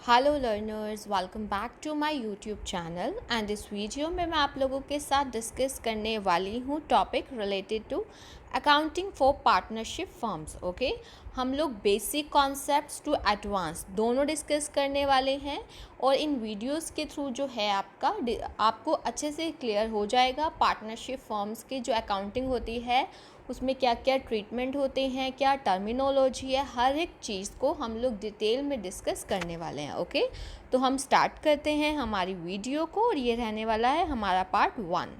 Hello learners, welcome back to my YouTube channel and इस video में मैं आप लोगों के साथ डिस्कस करने वाली हूँ topic related to accounting for partnership firms. Okay, हम लोग बेसिक कॉन्सेप्ट्स टू एडवांस दोनों डिस्कस करने वाले हैं और इन वीडियोस के थ्रू जो है आपको अच्छे से क्लियर हो जाएगा पार्टनरशिप फर्म्स की जो अकाउंटिंग होती है उसमें क्या क्या ट्रीटमेंट होते हैं, क्या टर्मिनोलॉजी है, हर एक चीज़ को हम लोग डिटेल में डिस्कस करने वाले हैं। ओके, तो हम स्टार्ट करते हैं हमारी वीडियो को और ये रहने वाला है हमारा पार्ट 1।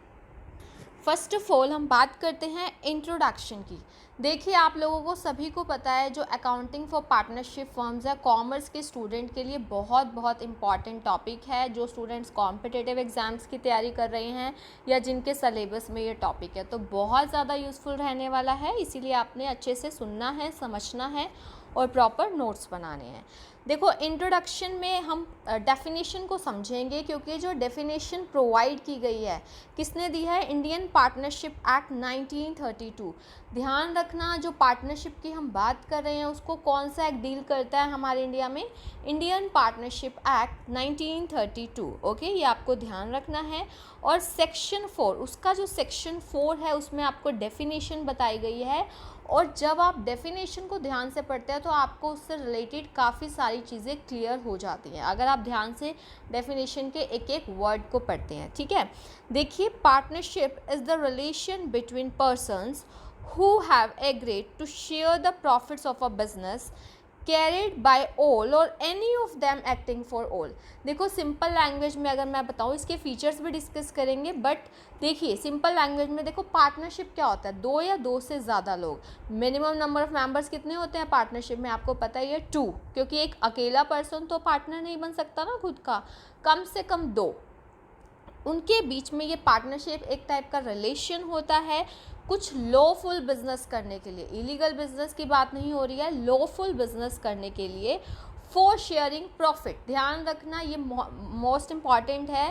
फर्स्ट ऑफ ऑल हम बात करते हैं इंट्रोडक्शन की। देखिए, आप लोगों को सभी को पता है जो अकाउंटिंग फॉर पार्टनरशिप फर्म्स है कॉमर्स के स्टूडेंट के लिए बहुत बहुत इंपॉर्टेंट टॉपिक है। जो स्टूडेंट्स कॉम्पिटिटिव एग्जाम्स की तैयारी कर रहे हैं या जिनके सिलेबस में ये टॉपिक है तो बहुत ज़्यादा यूज़फुल रहने वाला है, इसीलिए आपने अच्छे से सुनना है, समझना है और प्रॉपर नोट्स बनाने हैं। देखो, इंट्रोडक्शन में हम डेफिनेशन को समझेंगे क्योंकि जो डेफिनेशन प्रोवाइड की गई है किसने दी है, इंडियन पार्टनरशिप एक्ट 1932। ध्यान रखना, जो पार्टनरशिप की हम बात कर रहे हैं उसको कौन सा एक्ट डील करता है हमारे इंडिया में, इंडियन पार्टनरशिप एक्ट 1932। ओके, ये आपको ध्यान रखना है। और सेक्शन 4, उसका जो सेक्शन 4 है उसमें आपको डेफिनेशन बताई गई है और जब आप डेफिनेशन को ध्यान से पढ़ते हैं तो आपको उससे रिलेटेड काफ़ी सारी चीज़ें क्लियर हो जाती हैं अगर आप ध्यान से डेफिनेशन के एक एक वर्ड को पढ़ते हैं। ठीक है, देखिए, partnership is the relation between persons who have agreed to share the profits of a business carried by all or any of them acting for all। देखो, सिंपल लैंग्वेज में अगर मैं बताऊँ, इसके फीचर्स भी डिस्कस करेंगे, बट देखिए simple language में देखो पार्टनरशिप क्या होता है, दो या दो से ज़्यादा लोग। मिनिमम नंबर ऑफ मेंबर्स कितने होते हैं पार्टनरशिप में, आपको पता ही है 2, क्योंकि एक अकेला पर्सन तो पार्टनर नहीं बन सकता ना खुद का, कम से कम 2। उनके बीच में ये पार्टनरशिप एक टाइप का रिलेशन होता है कुछ लॉफुल बिजनेस करने के लिए। इलीगल बिजनेस की बात नहीं हो रही है, लॉफुल बिजनेस करने के लिए, फॉर शेयरिंग प्रॉफिट। ध्यान रखना, ये मोस्ट इम्पॉर्टेंट है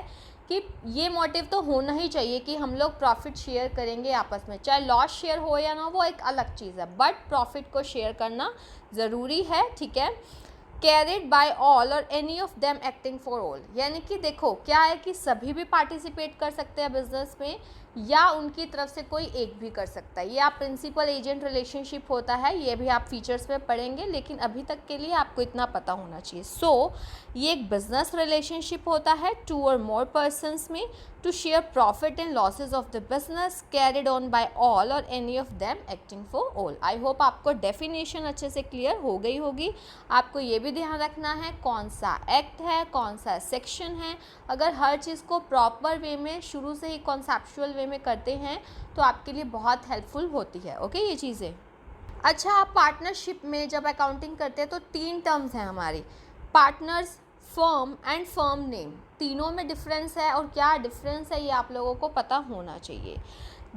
कि ये मोटिव तो होना ही चाहिए कि हम लोग प्रॉफिट शेयर करेंगे आपस में, चाहे लॉस शेयर हो या ना, वो एक अलग चीज़ है, बट प्रॉफिट को शेयर करना ज़रूरी है। ठीक है, carried by all or any of them acting for all, यानी कि देखो क्या है कि सभी भी पार्टिसिपेट कर सकते हैं बिजनेस में या उनकी तरफ से कोई एक भी कर सकता है। ये आप प्रिंसिपल एजेंट रिलेशनशिप होता है, ये भी आप फीचर्स में पढ़ेंगे, लेकिन अभी तक के लिए आपको इतना पता होना चाहिए। सो ये एक बिजनेस रिलेशनशिप होता है 2 और मोर पर्सन्स में to share profit and losses of the business carried on by all or any of them acting for all. I hope आपको डेफिनेशन अच्छे से क्लियर हो गई होगी। आपको ये भी ध्यान रखना है कौन सा एक्ट है, कौन सा सेक्शन है। अगर हर चीज़ को प्रॉपर वे में शुरू से ही कॉन्सेप्चुअल वे में करते हैं तो आपके लिए बहुत हेल्पफुल होती है। ओके, ये चीज़ें। अच्छा, आप पार्टनरशिप में जब अकाउंटिंग करते हैं तो 3 टर्म्स हैं हमारी, partners, firm and firm name. तीनों में डिफरेंस है और क्या डिफरेंस है ये आप लोगों को पता होना चाहिए।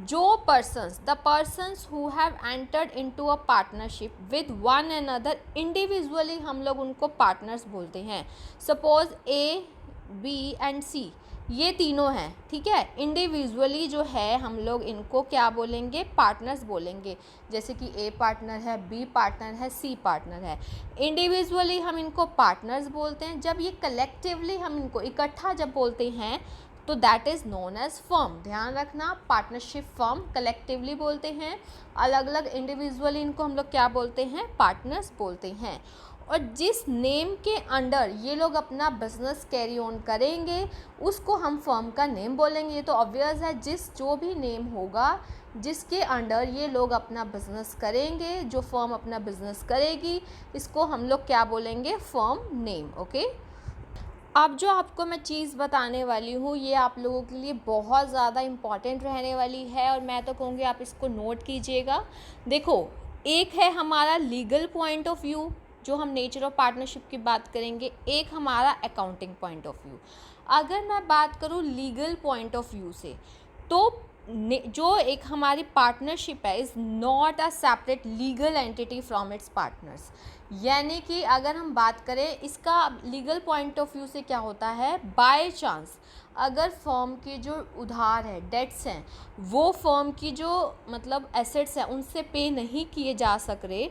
जो persons, the persons who have entered into a partnership with one another individually, हम लोग उनको पार्टनर्स बोलते हैं। सपोज ए, बी एंड सी, ये तीनों हैं। ठीक है, इंडिविजुअली जो है हम लोग इनको क्या बोलेंगे, पार्टनर्स बोलेंगे। जैसे कि ए पार्टनर है, बी पार्टनर है, सी पार्टनर है। इंडिविजुअली हम इनको पार्टनर्स बोलते हैं। जब ये कलेक्टिवली हम इनको इकट्ठा जब बोलते हैं तो that is known as firm. ध्यान रखना, पार्टनरशिप फर्म कलेक्टिवली बोलते हैं, अलग अलग इंडिविजुअली इनको हम लोग क्या बोलते हैं, पार्टनर्स बोलते हैं। और जिस नेम के अंडर ये लोग अपना बिजनेस कैरी ऑन करेंगे उसको हम फर्म का नेम बोलेंगे। ये तो ऑब्वियस है, जो भी नेम होगा जिसके अंडर ये लोग अपना बिजनेस करेंगे, जो फर्म अपना बिजनेस करेगी, इसको हम लोग क्या बोलेंगे, फर्म नेम। ओके, अब जो आपको मैं चीज़ बताने वाली हूँ ये आप लोगों के लिए बहुत ज़्यादा इम्पॉर्टेंट रहने वाली है और मैं तो कहूँगी आप इसको नोट कीजिएगा। देखो, एक है हमारा लीगल पॉइंट ऑफ व्यू, जो हम नेचर ऑफ पार्टनरशिप की बात करेंगे, एक हमारा अकाउंटिंग पॉइंट ऑफ व्यू। अगर मैं बात करूँ लीगल पॉइंट ऑफ व्यू से तो जो एक हमारी पार्टनरशिप है is not a separate legal entity from its partners. यानी कि अगर हम बात करें इसका लीगल पॉइंट ऑफ व्यू से क्या होता है, बाय चांस अगर फर्म के जो उधार है, डेट्स हैं, वो फर्म की जो मतलब एसेट्स हैं उनसे पे नहीं किए जा सक रहे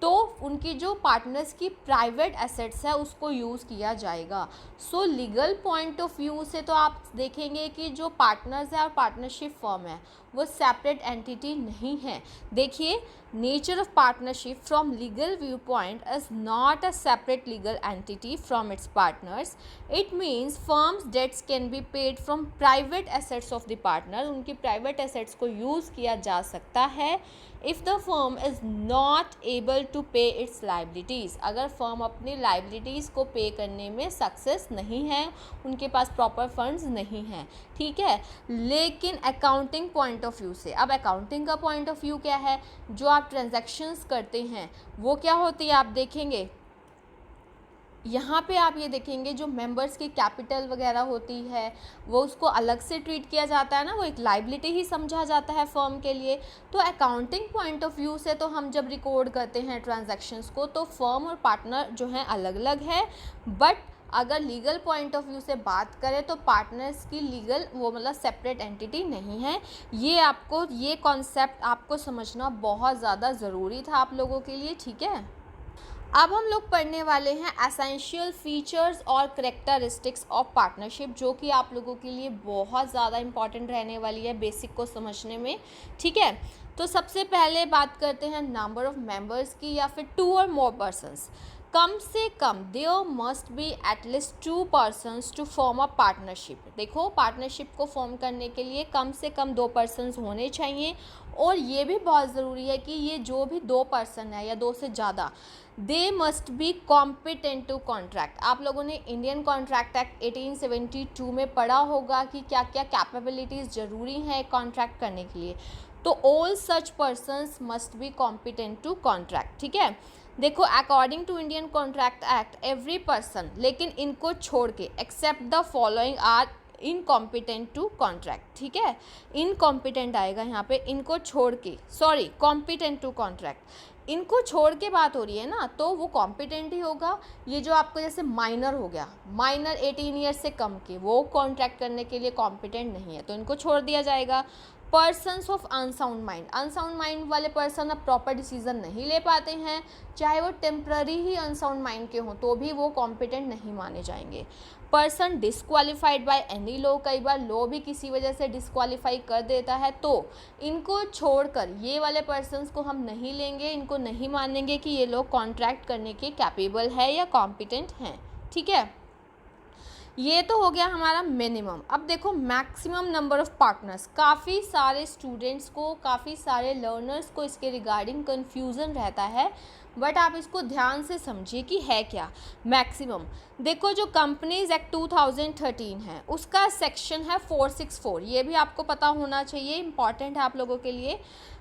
तो उनकी जो पार्टनर्स की प्राइवेट एसेट्स है उसको यूज़ किया जाएगा। सो लीगल पॉइंट ऑफ व्यू से तो आप देखेंगे कि जो पार्टनर्स है और पार्टनरशिप फर्म है वो सेपरेट एंटिटी नहीं है। देखिए, nature of partnership from legal viewpoint is not a separate legal entity from its partners. It means firms debts can be paid from private assets of the partner. उनकी private assets को use किया जा सकता है if the firm is not able to pay its liabilities. अगर firm अपनी liabilities को pay करने में सक्सेस नहीं है, उनके पास प्रॉपर फंड्स नहीं हैं, ठीक है। लेकिन अकाउंटिंग पॉइंट ऑफ व्यू से, अब अकाउंटिंग का पॉइंट ऑफ व्यू क्या है, जो आप ट्रांजैक्शंस करते हैं वो क्या होती है आप देखेंगे। यहाँ पे आप ये देखेंगे जो मेंबर्स की कैपिटल वगैरह होती है वो उसको अलग से ट्रीट किया जाता है ना, वो एक लाइबिलिटी ही समझा जाता है फर्म के लिए। तो अकाउंटिंग पॉइंट ऑफ व्यू से तो हम जब रिकॉर्ड करते हैं ट्रांजैक्शंस को तो फर्म और पार्टनर जो हैं अलग अलग है, बट अगर लीगल पॉइंट ऑफ व्यू से बात करें तो पार्टनर्स की लीगल वो मतलब सेपरेट एंटिटी नहीं है। ये कॉन्सेप्ट आपको समझना बहुत ज़्यादा ज़रूरी था आप लोगों के लिए, ठीक है। अब हम लोग पढ़ने वाले हैं एसेंशियल फीचर्स और करेक्टरिस्टिक्स ऑफ पार्टनरशिप, जो कि आप लोगों के लिए बहुत ज़्यादा इंपॉर्टेंट रहने वाली है बेसिक को समझने में, ठीक है। तो सबसे पहले बात करते हैं नंबर ऑफ मेंबर्स की, या फिर 2 और मोर पर्सन्स। कम से कम there must be at least 2 persons to form a partnership. देखो, पार्टनरशिप को फॉर्म करने के लिए कम से कम 2 पर्सन्स होने चाहिए, और ये भी बहुत ज़रूरी है कि ये जो भी 2 पर्सन है या 2 से ज़्यादा, they must be competent to contract. आप लोगों ने इंडियन कॉन्ट्रैक्ट एक्ट 1872 में पढ़ा होगा कि क्या क्या कैपेबिलिटीज़ ज़रूरी हैं कॉन्ट्रैक्ट करने के लिए। तो all such persons must be competent to contract, ठीक है। देखो, according to Indian Contract Act every person, लेकिन इनको छोड़ के, except the following are incompetent to contract, ठीक है। इनकॉम्पिटेंट आएगा यहाँ पे, इनको छोड़ के, सॉरी कॉम्पिटेंट टू कॉन्ट्रैक्ट, इनको छोड़ के बात हो रही है ना, तो वो कॉम्पिटेंट ही होगा। ये जो आपको जैसे माइनर हो गया, माइनर 18 ईयर्स से कम के, वो कॉन्ट्रैक्ट करने के लिए कॉम्पिटेंट नहीं है, तो इनको छोड़ दिया जाएगा। Persons of unsound mind, unsound mind वाले पर्सन अब प्रॉपर डिसीजन नहीं ले पाते हैं, चाहे वो टेम्प्ररी ही अनसाउंड माइंड के हों तो भी वो कॉम्पिटेंट नहीं माने जाएंगे। Person disqualified by any law, कई बार लॉ भी किसी वजह से डिस्क्वालीफाई कर देता है, तो इनको छोड़कर ये वाले पर्सन्स को हम नहीं लेंगे, इनको नहीं मानेंगे कि ये लोग कॉन्ट्रैक्ट करने के कैपेबल है या कॉम्पिटेंट हैं, ठीक है। ये तो हो गया हमारा मिनिमम। अब देखो मैक्सिमम नंबर ऑफ़ पार्टनर्स, काफ़ी सारे स्टूडेंट्स को, काफ़ी सारे लर्नर्स को इसके रिगार्डिंग कन्फ्यूज़न रहता है, बट आप इसको ध्यान से समझिए कि है क्या मैक्सिमम। देखो, जो कंपनीज एक्ट 2013 है उसका सेक्शन है 464, ये भी आपको पता होना चाहिए, इंपॉर्टेंट है आप लोगों के लिए।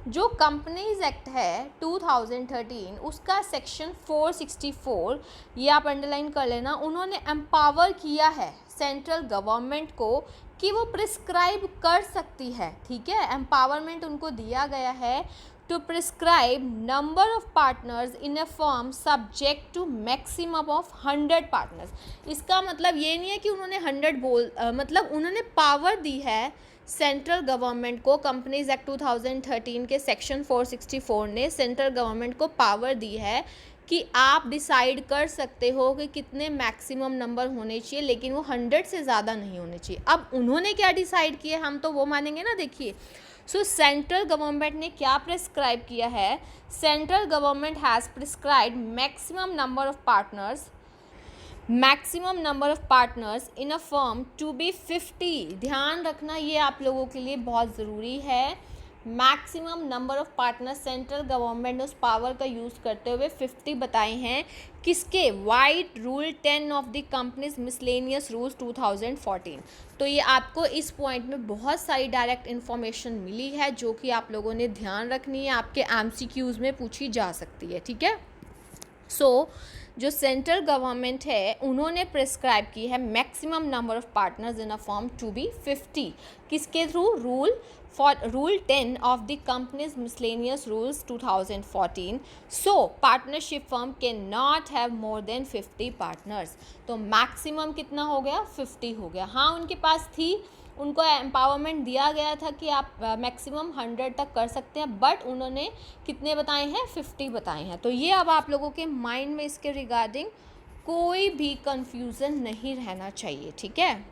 जो कंपनीज एक्ट है 2013 उसका सेक्शन 464, ये आप अंडरलाइन कर लेना, उन्होंने एम्पावर किया है सेंट्रल गवर्नमेंट को कि वो प्रिस्क्राइब कर सकती है, ठीक है। एम्पावरमेंट उनको दिया गया है to prescribe number of partners in a firm subject to maximum of 100 partners। इसका मतलब ये नहीं है कि उन्होंने 100 मतलब उन्होंने पावर दी है सेंट्रल गवर्नमेंट को। कंपनीज एक्ट 2013 के सेक्शन 464 ने सेंट्रल गवर्नमेंट को पावर दी है कि आप डिसाइड कर सकते हो कि कितने मैक्सिमम नंबर होने चाहिए, लेकिन वो 100 से ज़्यादा नहीं होने चाहिए। अब उन्होंने क्या डिसाइड किया हम तो वो मानेंगे ना। देखिए, सो सेंट्रल गवर्नमेंट ने क्या प्रिस्क्राइब किया है, central government has prescribed maximum number of partners in a firm to be 50। ध्यान रखना, ये आप लोगों के लिए बहुत ज़रूरी है। Maximum number of partners central government ने उस पावर का यूज़ करते हुए 50 बताए हैं। किसके? White rule 10 of the companies miscellaneous rules 2014। तो ये आपको इस पॉइंट में बहुत सारी डायरेक्ट इन्फॉर्मेशन मिली है जो कि आप लोगों ने ध्यान रखनी है, आपके MCQs में पूछी जा सकती है, ठीक है। सो जो सेंट्रल गवर्नमेंट है उन्होंने प्रिस्क्राइब की है maximum number of partners in a firm to be 50। किसके through? Rule 10 of the company's miscellaneous rules 2014। So partnership firm cannot have more than 50 partners। तो मैक्सिमम कितना हो गया? 50 हो गया। हाँ, उनके पास थी उनको एम्पावरमेंट दिया गया था कि आप मैक्सिमम 100 तक कर सकते हैं, बट उन्होंने कितने बताए हैं, 50 बताए हैं। तो ये अब आप लोगों के माइंड में इसके रिगार्डिंग कोई भी कंफ्यूजन नहीं रहना चाहिए, ठीक है।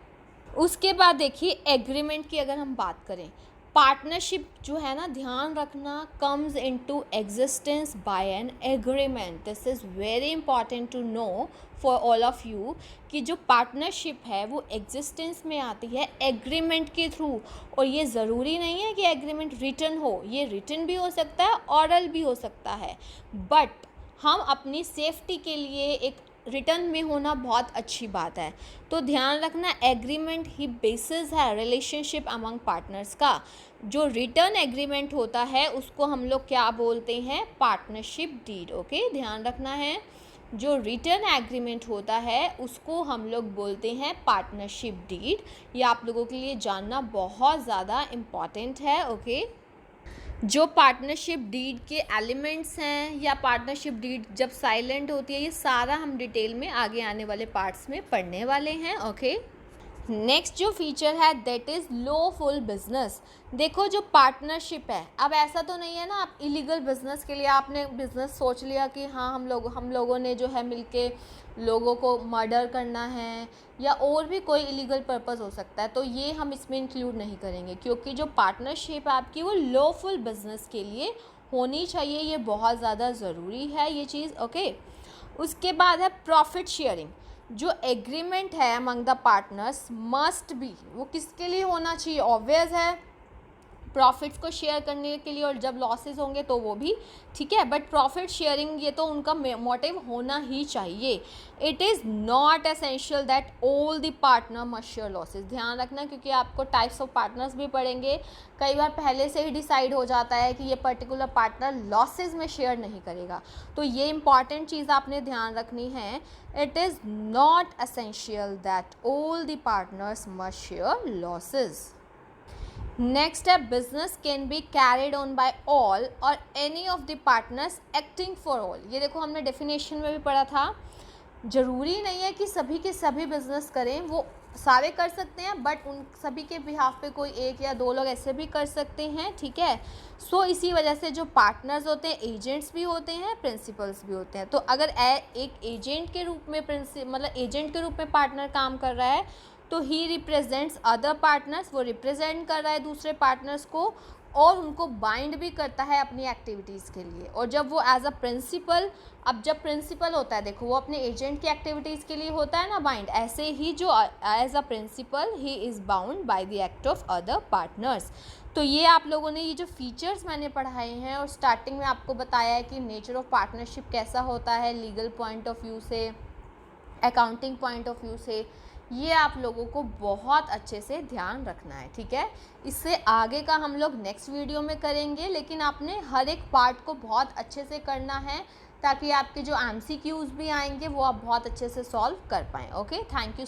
उसके बाद देखिए एग्रीमेंट की अगर हम बात करें, पार्टनरशिप जो है ना, ध्यान रखना, comes into existence by an agreement. This is very important to know for all of you कि जो पार्टनरशिप है वो एग्जिस्टेंस में आती है एग्रीमेंट के थ्रू। और ये ज़रूरी नहीं है कि एग्रीमेंट रिटन हो, ये रिटन भी हो सकता है, ऑरल भी हो सकता है, बट हम अपनी सेफ्टी के लिए एक रिटर्न में होना बहुत अच्छी बात है। तो ध्यान रखना, एग्रीमेंट ही बेसिस है रिलेशनशिप अमंग पार्टनर्स का। जो रिटर्न एग्रीमेंट होता है उसको हम लोग क्या बोलते हैं, पार्टनरशिप डीड। ओके, ध्यान रखना है, जो रिटर्न एग्रीमेंट होता है उसको हम लोग बोलते हैं पार्टनरशिप डीड। ये आप लोगों के लिए जानना बहुत ज़्यादा इम्पॉर्टेंट है। ओके, जो पार्टनरशिप डीड के एलिमेंट्स हैं या पार्टनरशिप डीड जब साइलेंट होती है, ये सारा हम डिटेल में आगे आने वाले पार्ट्स में पढ़ने वाले हैं। ओके, नेक्स्ट जो फीचर है दैट इज़ लॉफुल बिजनेस। देखो जो पार्टनरशिप है, अब ऐसा तो नहीं है ना आप इलीगल बिजनेस के लिए आपने बिजनेस सोच लिया कि हाँ हम लोगों ने जो है मिलके लोगों को मर्डर करना है या और भी कोई इलीगल पर्पस हो सकता है, तो ये हम इसमें इंक्लूड नहीं करेंगे, क्योंकि जो पार्टनरशिप है आपकी वो लॉफुल बिजनेस के लिए होनी चाहिए। ये बहुत ज़्यादा ज़रूरी है ये चीज़। ओके, उसके बाद है प्रॉफिट शेयरिंग। जो एग्रीमेंट है among the partners must be, वो किसके लिए होना चाहिए, ऑब्वियस है प्रॉफिट्स को शेयर करने के लिए, और जब लॉसेस होंगे तो वो भी, ठीक है, बट प्रॉफिट शेयरिंग ये तो उनका मोटिव होना ही चाहिए। It is not essential that all the partner must share losses. ध्यान रखना, क्योंकि आपको टाइप्स ऑफ पार्टनर्स भी पढ़ेंगे, कई बार पहले से ही डिसाइड हो जाता है कि ये पर्टिकुलर पार्टनर लॉसेस में शेयर नहीं करेगा, तो ये इंपॉर्टेंट चीज़ आपने ध्यान रखनी है। It is not essential that all the partners must share losses. Next है business can be carried on by all or any of the partners acting for all. ये देखो हमने डेफिनेशन में भी पढ़ा था, ज़रूरी नहीं है कि सभी के सभी बिजनेस करें, वो सारे कर सकते हैं, बट उन सभी के बिहाफ पे कोई एक या दो लोग ऐसे भी कर सकते हैं, ठीक है। सो इसी वजह से जो पार्टनर्स होते हैं एजेंट्स भी होते हैं, प्रिंसिपल्स भी होते हैं। तो अगर एक एजेंट के रूप में मतलब एजेंट के रूप में पार्टनर काम कर रहा है तो ही रिप्रेजेंट्स अदर पार्टनर्स, वो रिप्रेजेंट कर रहा है दूसरे पार्टनर्स को और उनको बाइंड भी करता है अपनी एक्टिविटीज़ के लिए। और जब वो एज अ प्रिंसिपल, अब जब प्रिंसिपल होता है देखो वो अपने एजेंट की एक्टिविटीज़ के लिए होता है ना बाइंड, ऐसे ही जो as a principal he is bound by the act of other partners. तो ये आप लोगों ने ये जो फीचर्स मैंने पढ़ाए हैं और स्टार्टिंग में आपको बताया है कि नेचर ऑफ पार्टनरशिप कैसा होता है लीगल पॉइंट ऑफ व्यू से, अकाउंटिंग पॉइंट ऑफ व्यू से, ये आप लोगों को बहुत अच्छे से ध्यान रखना है, ठीक है। इससे आगे का हम लोग नेक्स्ट वीडियो में करेंगे, लेकिन आपने हर एक पार्ट को बहुत अच्छे से करना है ताकि आपके जो MCQs भी आएंगे वो आप बहुत अच्छे से सॉल्व कर पाएँ। Okay, thank you.